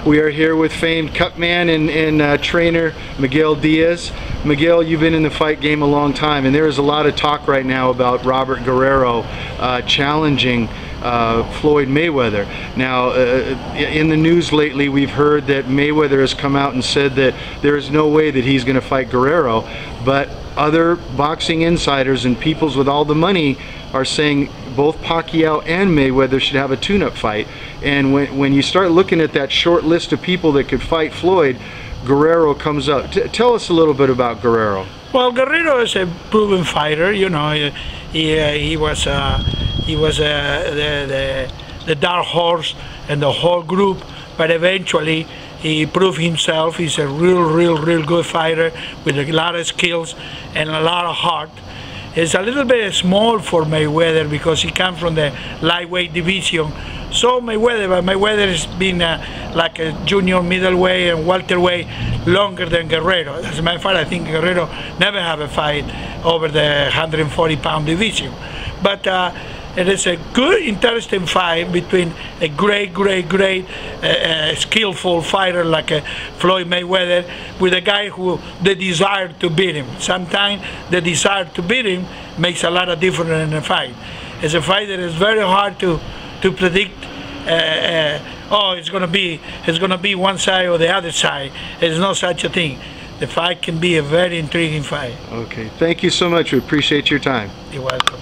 We are here with famed cutman and trainer Miguel Diaz. Miguel, you've been in the fight game a long time, and there is a lot of talk right now about Robert Guerrero challenging Floyd Mayweather. Now, in the news lately, we've heard that Mayweather has come out and said that there is no way that he's going to fight Guerrero, but other boxing insiders and peoples with all the money are saying both Pacquiao and Mayweather should have a tune-up fight. And when you start looking at that short list of people that could fight Floyd, Guerrero comes up. Tell us a little bit about Guerrero. Well, Guerrero is a proven fighter. You know, he was the dark horse and the whole group, but eventually he proved himself. He's a real good fighter with a lot of skills and a lot of heart. It's a little bit small for Mayweather because he comes from the lightweight division. So Mayweather has been like a junior middleweight and welterweight longer than Guerrero. As a matter of fact, I think Guerrero never have a fight over the 140-pound division. But it is a good, interesting fight between a great skillful fighter like Floyd Mayweather with a guy who the desire to beat him. Sometimes the desire to beat him makes a lot of difference in a fight. It's a fight that is very hard to predict. Oh, it's gonna be one side or the other side. There's no such a thing. The fight can be a very intriguing fight. Okay, thank you so much. We appreciate your time. You're welcome.